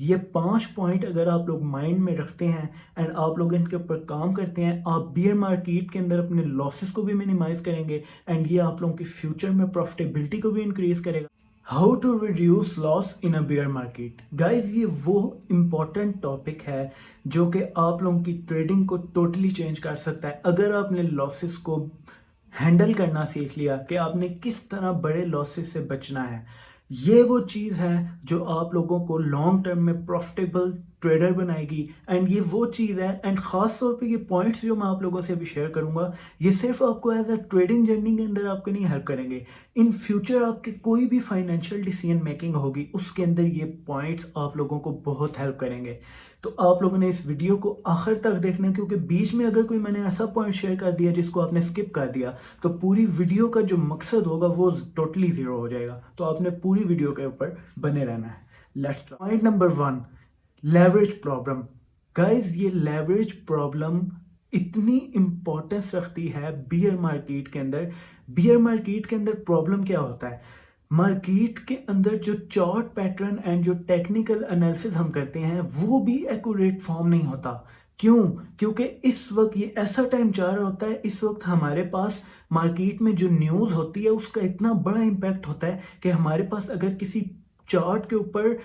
ये 5 पॉइंट अगर आप लोग माइंड में रखते हैं एंड आप लोग इनके ऊपर काम करते हैं, आप बियर मार्केट के अंदर अपने लॉसेस को भी मिनिमाइज करेंगे एंड ये आप लोगों की फ्यूचर में प्रॉफिटेबिलिटी को भी इंक्रीज करेगा। How to reduce loss in a bear market. Guys ये वो इम्पॉर्टेंट टॉपिक है जो कि आप लोगों की ट्रेडिंग को टोटली चेंज कर सकता है। अगर आपने लॉसेस को हैंडल करना सीख लिया कि आपने किस तरह बड़े लॉसेस से बचना है, ये वो चीज़ है जो आप लोगों को लॉन्ग टर्म में प्रॉफिटेबल ट्रेडर बनाएगी। एंड ये वो चीज़ है, एंड ख़ास तौर पे ये पॉइंट्स जो मैं आप लोगों से अभी शेयर करूंगा, ये सिर्फ आपको एज अ ट्रेडिंग जर्नी के अंदर आपको नहीं हेल्प करेंगे। इन फ्यूचर आपके कोई भी फाइनेंशियल डिसीजन मेकिंग होगी उसके अंदर ये पॉइंट्स आप लोगों को बहुत हेल्प करेंगे। तो आप लोगों ने इस वीडियो को आखिर तक देखना है, क्योंकि बीच में अगर कोई मैंने ऐसा पॉइंट शेयर कर दिया जिसको आपने स्किप कर दिया तो पूरी वीडियो का जो मकसद होगा वो टोटली ज़ीरो हो जाएगा। तो आपने पूरी वीडियो के ऊपर बने रहना है। Let's point number 1, leverage problem. Guys ये लेवरेज प्रॉब्लम इतनी इंपॉर्टेंस रखती है बियर मार्केट के अंदर। बियर मार्केट के अंदर प्रॉब्लम क्या होता है, मार्केट के अंदर जो चार्ट पैटर्न एंड जो टेक्निकल एनालिसिस हम करते हैं वो भी एक्यूरेट फॉर्म नहीं होता। क्यों? क्योंकि इस वक्त ये ऐसा टाइम जा रहा होता है, इस वक्त हमारे पास मार्केट में जो न्यूज़ होती है उसका इतना बड़ा इम्पैक्ट होता है कि हमारे पास अगर किसी चार्ट के ऊपर,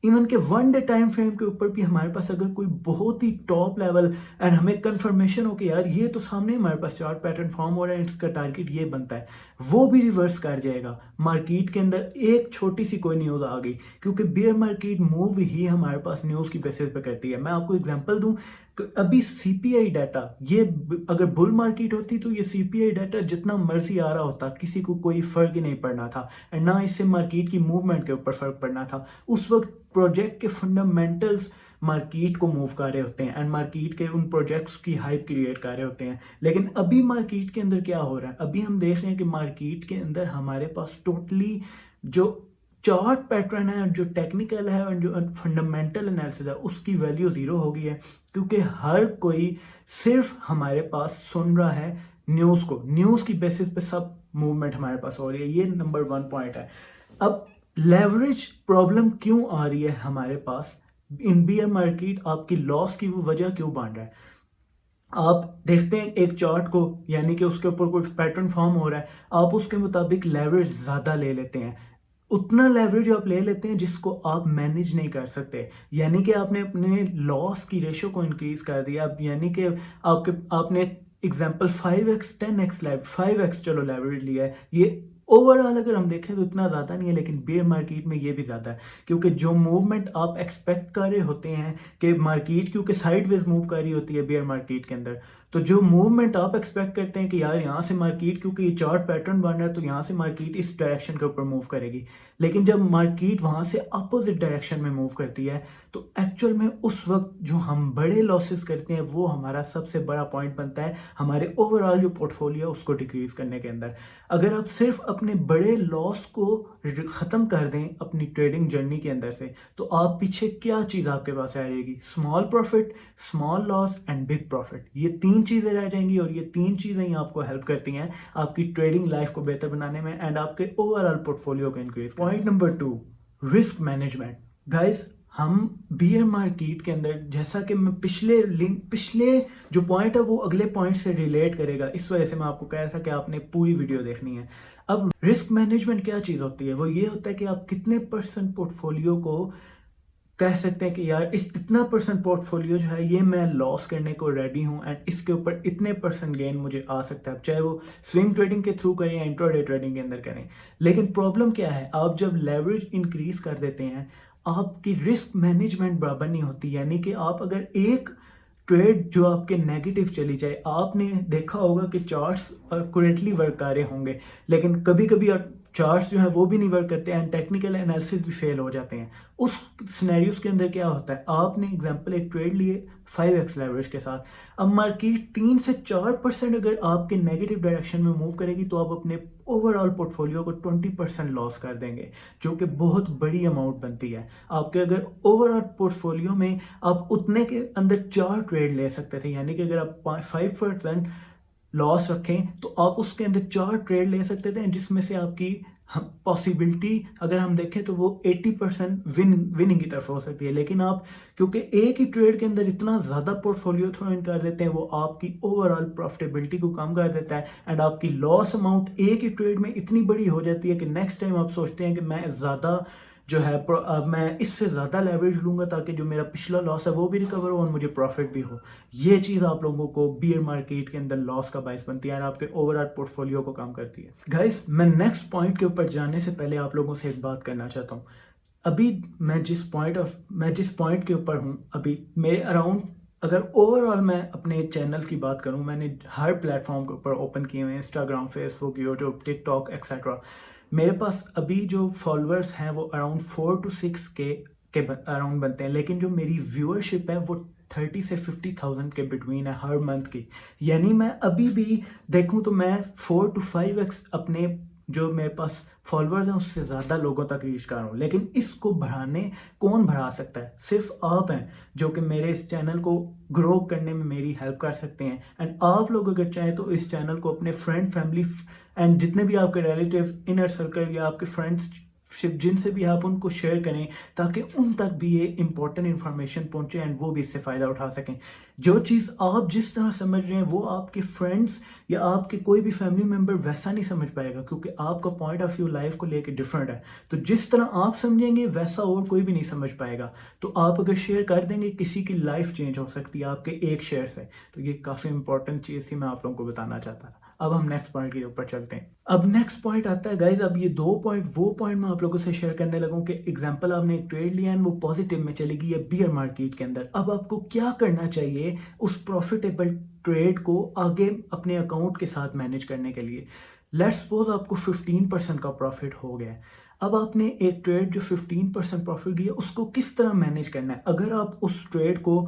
इवन के 1 डे टाइम फ्रेम के ऊपर भी हमारे पास अगर कोई बहुत ही टॉप लेवल एंड हमें कंफर्मेशन हो कि यार ये तो सामने हमारे पास चार्ट पैटर्न फॉर्म हो रहा है, इसका टारगेट ये बनता है, वो भी रिवर्स कर जाएगा। मार्केट के अंदर एक छोटी सी कोई न्यूज़ आ गई, क्योंकि बियर मार्केट मूव ही हमारे पास न्यूज़ की बेसिस पे करती है। मैं आपको एग्जांपल दूं कि अभी सीपीआई डाटा, ये अगर बुल मार्केट होती तो ये सीपीआई डाटा जितना मर्जी आ रहा होता, किसी को कोई फर्क ही नहीं पड़ना था एंड ना इससे मार्केट की मूवमेंट के ऊपर फर्क पड़ना था। उस वक्त प्रोजेक्ट के फंडामेंटल्स मार्केट को मूव कर रहे होते हैं एंड मार्केट के उन प्रोजेक्ट्स की हाइप क्रिएट कर रहे होते हैं। लेकिन अभी मार्केट के अंदर क्या हो रहा है, अभी हम देख रहे हैं कि मार्केट के अंदर हमारे पास टोटली जो चार्ट पैटर्न है, जो टेक्निकल है और जो फंडामेंटल एनालिसिस है उसकी वैल्यू ज़ीरो हो गई है, क्योंकि हर कोई सिर्फ हमारे पास सुन रहा है न्यूज़ को, न्यूज़ की बेसिस पे सब मूवमेंट हमारे पास हो रही है। ये नंबर 1 पॉइंट है। अब लेवरेज प्रॉब्लम क्यों आ रही है हमारे पास इन बियर मार्केट, आपकी लॉस की वो वजह क्यों बन रहा है। आप देखते हैं एक चार्ट को, यानी कि उसके ऊपर कोई पैटर्न फॉर्म हो रहा है, आप उसके मुताबिक लेवरेज ज़्यादा ले लेते हैं। उतना लेवरेज आप ले लेते हैं जिसको आप मैनेज नहीं कर सकते, यानी कि आपने अपने लॉस की रेशो को इंक्रीज कर दिया। अब यानी कि आपने एग्जांपल 5x 10x 5x चलो लेवरेज लिया है, ये ओवरऑल अगर हम देखें तो इतना ज़्यादा नहीं है, लेकिन बेयर मार्केट में ये भी ज़्यादा है, क्योंकि जो मूवमेंट आप एक्सपेक्ट कर रहे होते हैं कि मार्केट क्योंकि साइडवेज मूव कर रही होती है बियर मार्केट के अंदर, तो जो मूवमेंट आप एक्सपेक्ट करते हैं कि यार यहाँ से मार्केट क्योंकि ये चार्ट पैटर्न बन रहा है तो यहाँ से मार्केट इस डायरेक्शन के ऊपर मूव करेगी, लेकिन जब मार्केट वहाँ से अपोजिट डायरेक्शन में मूव करती है तो एक्चुअल में उस वक्त जो हम बड़े लॉसेस करते हैं वो हमारा सबसे बड़ा पॉइंट बनता है हमारे ओवरऑल जो पोर्टफोलियो उसको डिक्रीज करने के अंदर। अगर आप सिर्फ अपने बड़े लॉस को ख़त्म कर दें अपनी ट्रेडिंग जर्नी के अंदर से, तो आप पीछे क्या चीज़ आपके पास आ जाएगी, small profit, small loss and big profit. ये 3 चीज़ें रह जाएंगी और ये 3 चीज़ें ही आपको हेल्प करती हैं आपकी ट्रेडिंग लाइफ को बेहतर बनाने में एंड आपके ओवरऑल पोर्टफोलियो को increase. Point number 2, risk management. Guys हम बियर मार्केट के अंदर, जैसा कि मैं पिछले जो पॉइंट है वो अगले पॉइंट से रिलेट करेगा, इस वजह से मैं आपको कह रहा था कि आपने पूरी वीडियो देखनी है। अब रिस्क मैनेजमेंट क्या चीज़ होती है, वो ये होता है कि आप कितने परसेंट पोर्टफोलियो को कह सकते हैं कि यार इस इतना परसेंट पोर्टफोलियो जो है ये मैं लॉस करने को रेडी हूँ एंड इसके ऊपर इतने परसेंट गेन मुझे आ सकता है, चाहे वो स्विंग ट्रेडिंग के थ्रू करें या इंट्राडे ट्रेडिंग के अंदर करें। लेकिन प्रॉब्लम क्या है, आप जब लेवरेज इंक्रीज कर देते हैं आपकी रिस्क मैनेजमेंट बराबर नहीं होती, यानी कि आप अगर एक ट्रेड जो आपके नेगेटिव चली जाए, आपने देखा होगा कि चार्ट्स करेक्टली वर्क कर रहे होंगे लेकिन कभी कभी चार्ट्स जो है वो भी नहीं वर्क करते एंड टेक्निकल एनालिसिस भी फेल हो जाते हैं। उस सिनेरियोस के अंदर क्या होता है, आपने एग्जांपल एक ट्रेड लिए 5x लेवरेज के साथ, अब मार्केट 3 से 4% अगर आपके नेगेटिव डायरेक्शन में मूव करेगी तो आप अपने ओवरऑल पोर्टफोलियो को 20% लॉस कर देंगे, जो कि बहुत बड़ी अमाउंट बनती है आपके। अगर ओवरऑल पोर्टफोलियो में आप उतने के अंदर 4 ट्रेड ले सकते थे, यानी कि अगर आप 5% लॉस रखें तो आप उसके अंदर 4 ट्रेड ले सकते थे जिसमें से आपकी हम पॉसिबिलिटी अगर हम देखें तो वो 80% विनिंग की तरफ हो सकती है, लेकिन आप क्योंकि एक ही ट्रेड के अंदर इतना ज़्यादा पोर्टफोलियो थ्रो इन कर देते हैं, वो आपकी ओवरऑल प्रॉफिटेबिलिटी को कम कर देता है एंड आपकी लॉस अमाउंट एक ही ट्रेड में इतनी बड़ी हो जाती है कि नेक्स्ट टाइम आप सोचते हैं कि मैं ज़्यादा जो है मैं इससे ज़्यादा लेवरेज लूँगा ताकि जो मेरा पिछला लॉस है वो भी रिकवर हो और मुझे प्रॉफिट भी हो। ये चीज़ आप लोगों को बियर मार्केट के अंदर लॉस का बायस बनती है और आपके ओवरऑल पोर्टफोलियो को कम करती है। गाइस, मैं नेक्स्ट पॉइंट के ऊपर जाने से पहले आप लोगों से एक बात करना चाहता हूँ। अभी मैं जिस पॉइंट के ऊपर हूँ अभी मेरे अराउंड, अगर ओवरऑल मैं अपने चैनल की बात करूँ, मैंने हर प्लेटफॉर्म के ऊपर ओपन किए हुए हैं, Instagram, Facebook, YouTube, TikTok etcetera. मेरे पास अभी जो फॉलोअर्स हैं वो अराउंड 4 to 6 के अराउंड बनते हैं, लेकिन जो मेरी व्यूअरशिप है वो 30 से 50,000 के बिटवीन है हर मंथ की। यानी मैं अभी भी देखूं तो मैं 4 to 5x अपने जो मेरे पास फॉलोअर्स हैं उससे ज़्यादा लोगों तक रीच कर रहा हूँ। लेकिन इसको बढ़ाने कौन बढ़ा सकता है? सिर्फ आप हैं जो कि मेरे इस चैनल को ग्रो करने में मेरी हेल्प कर सकते हैं। एंड आप लोग अगर चाहें तो इस चैनल को अपने फ्रेंड, फैमिली एंड जितने भी आपके रिलेटिव्स, इनर सर्कल या आपके फ्रेंड्स जिनसे भी आप उनको शेयर करें ताकि उन तक भी ये इंपॉर्टेंट इन्फॉर्मेशन पहुंचे एंड वो भी इससे फ़ायदा उठा सकें। जो चीज़ आप जिस तरह समझ रहे हैं वो आपके फ्रेंड्स या आपके कोई भी फैमिली मेम्बर वैसा नहीं समझ पाएगा, क्योंकि आपका पॉइंट ऑफ व्यू लाइफ को लेकर डिफरेंट है। तो जिस तरह आप समझेंगे वैसा और कोई भी नहीं समझ पाएगा। तो आप अगर शेयर कर देंगे, किसी की लाइफ चेंज हो सकती है आपके एक शेयर से। तो ये काफ़ी इंपॉर्टेंट चीज़ थी, मैं आप लोगों को बताना चाहता था। अब हम नेक्स्ट पॉइंट के ऊपर चलते हैं। अब नेक्स्ट पॉइंट आता है गाइज, अब ये 2 पॉइंट वो पॉइंट मैं आप लोगों से शेयर करने लगूं कि एग्जांपल आपने एक ट्रेड लिया एंड वो पॉजिटिव में चलेगी या बियर मार्केट के अंदर। अब आपको क्या करना चाहिए उस प्रॉफिटेबल ट्रेड को आगे अपने अकाउंट के साथ मैनेज करने के लिए। लेट्स सपोज आपको 15% का प्रॉफिट हो गया है। अब आपने एक ट्रेड जो 15% प्रॉफिट दिया उसको किस तरह मैनेज करना है। अगर आप उस ट्रेड को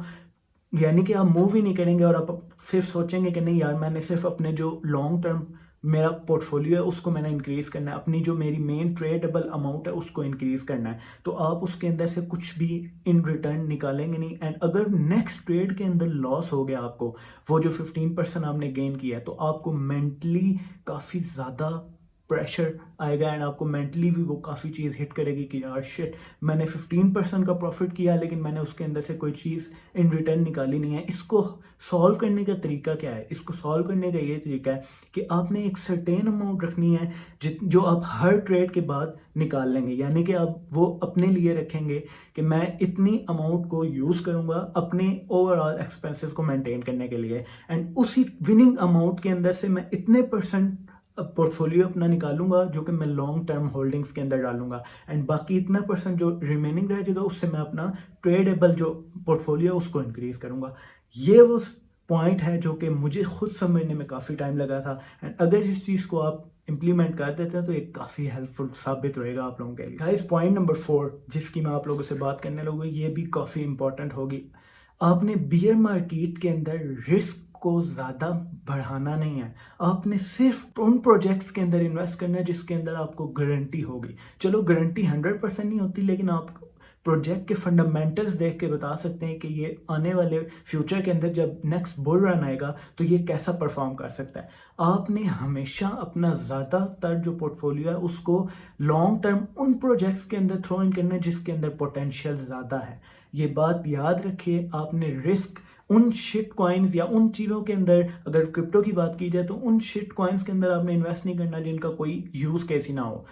यानी कि आप मूव ही नहीं करेंगे और आप सिर्फ सोचेंगे कि नहीं यार मैंने सिर्फ अपने जो लॉन्ग टर्म मेरा पोर्टफोलियो है उसको मैंने इंक्रीज करना है, अपनी जो मेरी मेन ट्रेडेबल अमाउंट है उसको इंक्रीज करना है, तो आप उसके अंदर से कुछ भी इन रिटर्न निकालेंगे नहीं। एंड अगर नेक्स्ट ट्रेड के अंदर लॉस हो गया आपको, वो जो 15% आपने गेन किया है, तो आपको मेंटली काफ़ी ज़्यादा प्रेशर आएगा एंड आपको मेंटली भी वो काफ़ी चीज़ हिट करेगी कि यार शिट, मैंने 15% का प्रॉफिट किया लेकिन मैंने उसके अंदर से कोई चीज़ इन रिटर्न निकाली नहीं है। इसको सॉल्व करने का तरीका क्या है? इसको सॉल्व करने का ये तरीका है कि आपने एक सर्टेन अमाउंट रखनी है जो आप हर ट्रेड के बाद निकाल लेंगे। यानी कि आप वो अपने लिए रखेंगे कि मैं इतनी अमाउंट को यूज़ करूँगा अपने ओवरऑल एक्सपेंसेस को मेंटेन करने के लिए, एंड उसी विनिंग अमाउंट के अंदर से मैं इतने परसेंट पोर्टफोलियो अपना निकालूंगा जो कि मैं लॉन्ग टर्म होल्डिंग्स के अंदर डालूंगा, एंड बाकी इतना परसेंट जो रिमेनिंग रह जाएगा उससे मैं अपना ट्रेडेबल जो पोर्टफोलियो उसको इंक्रीज करूंगा। ये वो पॉइंट है जो कि मुझे खुद समझने में काफ़ी टाइम लगा था, एंड अगर इस चीज़ को आप इंप्लीमेंट कर देते हैं तो ये काफ़ी हेल्पफुल साबित रहेगा आप लोगों के लिए। गाइस, पॉइंट नंबर 4 जिसकी मैं आप लोगों से बात करने लगूंगा, ये भी काफ़ी इंपॉर्टेंट होगी। आपने बियर मार्केट के अंदर रिस्क को ज़्यादा बढ़ाना नहीं है। आपने सिर्फ उन प्रोजेक्ट्स के अंदर इन्वेस्ट करना है जिसके अंदर आपको गारंटी होगी। चलो गारंटी 100% नहीं होती, लेकिन आप प्रोजेक्ट के फंडामेंटल्स देख के बता सकते हैं कि ये आने वाले फ्यूचर के अंदर जब नेक्स्ट बुल रन आएगा तो ये कैसा परफॉर्म कर सकता है। आपने हमेशा अपना ज़्यादातर जो पोर्टफोलियो है उसको लॉन्ग टर्म उन प्रोजेक्ट्स के अंदर थ्रो इन करना है जिसके अंदर पोटेंशियल ज़्यादा है। ये बात याद रखिए। आपने रिस्क उन शिट कॉइन्स या उन चीज़ों के अंदर, अगर क्रिप्टो की बात की जाए तो उन शिट कॉइन्स के अंदर आपने इन्वेस्ट नहीं करना जिनका कोई यूज़ केस ही ना हो।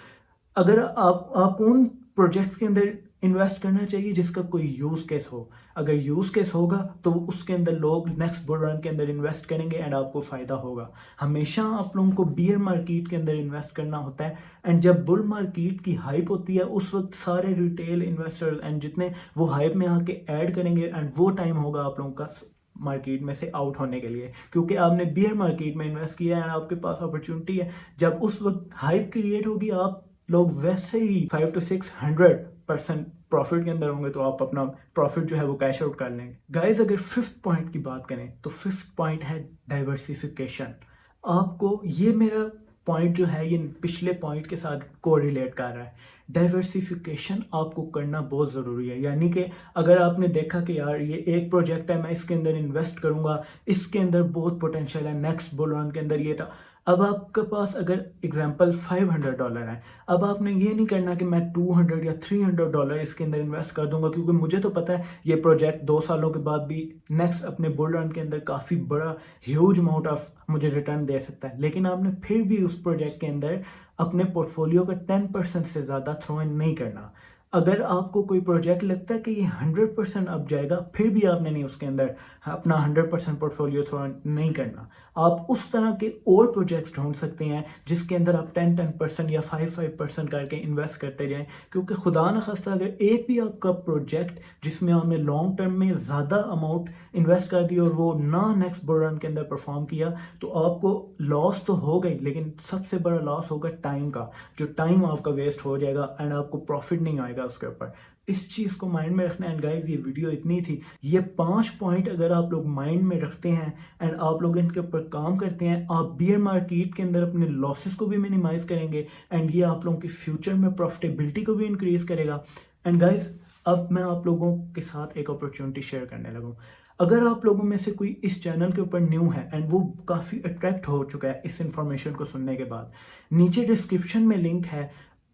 अगर आप उन प्रोजेक्ट्स के अंदर इन्वेस्ट करना चाहिए जिसका कोई यूज़ केस हो। अगर यूज़ केस होगा तो उसके अंदर लोग नेक्स्ट बुल रन के अंदर इन्वेस्ट करेंगे एंड आपको फ़ायदा होगा। हमेशा आप लोगों को बियर मार्केट के अंदर इन्वेस्ट करना होता है, एंड जब बुल मार्केट की हाइप होती है उस वक्त सारे रिटेल इन्वेस्टर्स एंड जितने वो हाइप में आके ऐड करेंगे, एंड वो टाइम होगा आप लोगों का मार्केट में से आउट होने के लिए, क्योंकि आपने बियर मार्केट में इन्वेस्ट किया है, आपके पास अपॉर्चुनिटी है। जब उस वक्त हाइप क्रिएट होगी आप लोग वैसे ही 500 to 600% प्रॉफिट के अंदर होंगे, तो आप अपना प्रॉफिट जो है वो कैश आउट कर लेंगे। गाइज, अगर 5th पॉइंट की बात करें तो 5th पॉइंट है डाइवर्सिफिकेशन। आपको ये मेरा पॉइंट जो है ये पिछले पॉइंट के साथ को रिलेट कर रहा है। डाइवर्सिफिकेशन आपको करना बहुत ज़रूरी है। यानी कि अगर आपने देखा कि यार ये एक प्रोजेक्ट है, मैं इसके अंदर इन्वेस्ट करूँगा, इसके अंदर बहुत पोटेंशियल है, नेक्स्ट बुल रन के अंदर ये था। अब आपके पास अगर एग्जांपल $500 है, अब आपने ये नहीं करना कि मैं 200 या $300 इसके अंदर इन्वेस्ट कर दूंगा, क्योंकि मुझे तो पता है ये प्रोजेक्ट 2 सालों के बाद भी नेक्स्ट अपने बुल रन के अंदर काफ़ी बड़ा ह्यूज अमाउंट ऑफ मुझे रिटर्न दे सकता है। लेकिन आपने फिर भी उस प्रोजेक्ट के अंदर अपने पोर्टफोलियो का 10% से ज़्यादा थ्रो इन नहीं करना। अगर आपको कोई प्रोजेक्ट लगता है कि ये 100% अप जाएगा, फिर भी आपने नहीं उसके अंदर अपना 100% पोर्टफोलियो थ्रो नहीं करना। आप उस तरह के और प्रोजेक्ट्स ढूंढ सकते हैं जिसके अंदर आप 10% या 5% करके इन्वेस्ट करते जाएं, क्योंकि खुदा न खास्ता अगर एक भी आपका प्रोजेक्ट जिसमें आपने लॉन्ग टर्म में ज़्यादा अमाउंट इन्वेस्ट कर दी और वो ना नेक्स्ट बुल रन के अंदर परफॉर्म किया, तो आपको लॉस तो हो गई, लेकिन सबसे बड़ा लॉस होगा टाइम का। जो टाइम आपका वेस्ट हो जाएगा एंड आपको प्रॉफिट नहीं आएगा उसके ऊपर। इस चीज़ को माइंड में रखना। एंड गाइस, ये वीडियो इतनी थी। ये 5 पॉइंट अगर आप लोग माइंड में रखते हैं एंड आप लोग इनके ऊपर काम करते हैं, आप बियर मार्केट के अंदर अपने लॉसेस को भी मिनिमाइज करेंगे एंड ये आप लोगों के फ्यूचर में प्रॉफिटेबिलिटी को भी इंक्रीज करेगा। एंड गाइस, अब मैं आप लोगों के साथ एक अपॉर्चुनिटी शेयर करने लगा हूँ। अगर आप लोगों में से कोई इस चैनल के ऊपर न्यू है एंड वो काफ़ी अट्रैक्ट हो चुका है इस इंफॉर्मेशन को सुनने के बाद, नीचे डिस्क्रिप्शन में लिंक है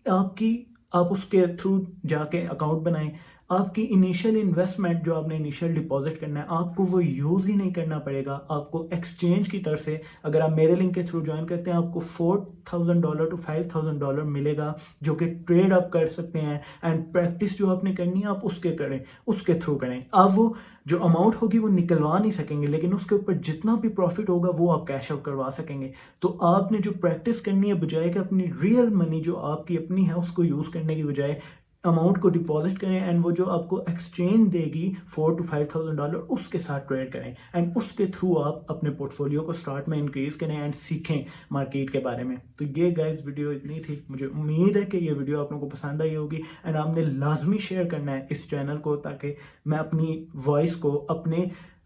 आपकी, आप उसके थ्रू जाके अकाउंट बनाएं। आपकी इनिशियल इन्वेस्टमेंट जो आपने इनिशियल डिपॉजिट करना है, आपको वो यूज़ ही नहीं करना पड़ेगा। आपको एक्सचेंज की तरफ से अगर आप मेरे लिंक के थ्रू ज्वाइन करते हैं, आपको $4,000 to $5,000 मिलेगा, जो कि ट्रेड आप कर सकते हैं। एंड प्रैक्टिस जो आपने करनी है आप उसके करें, उसके थ्रू करें। आप वो जो अमाउंट होगी वो निकलवा नहीं सकेंगे, लेकिन उसके ऊपर जितना भी प्रॉफिट होगा वो आप कैश आउट करवा सकेंगे। तो आपने जो प्रैक्टिस करनी है, बजाय कि अपनी रियल मनी जो आपकी अपनी है उसको यूज़ करने की बजाय अमाउंट को डिपॉजिट करें एंड वो जो आपको एक्सचेंज देगी $4,000 to $5,000, उसके साथ ट्रेड करें एंड उसके थ्रू आप अपने पोर्टफोलियो को स्टार्ट में इंक्रीज करें एंड सीखें मार्केट के बारे में। तो ये गाइस वीडियो इतनी थी। मुझे उम्मीद है कि ये वीडियो आप लोगों को पसंद आई होगी एंड आपने लाजमी शेयर करना है इस चैनल को, ताकि मैं अपनी वॉइस को,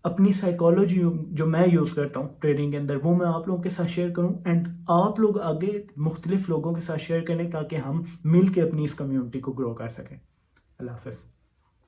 अपनी साइकोलॉजी जो मैं यूज़ करता हूँ ट्रेडिंग के अंदर, वो मैं आप लोगों के साथ शेयर करूँ एंड आप लोग आगे मुख्तलिफ लोगों के साथ शेयर करें, ताकि हम मिल के अपनी इस कम्युनिटी को ग्रो कर सकें। अल्लाह हाफ़िज़।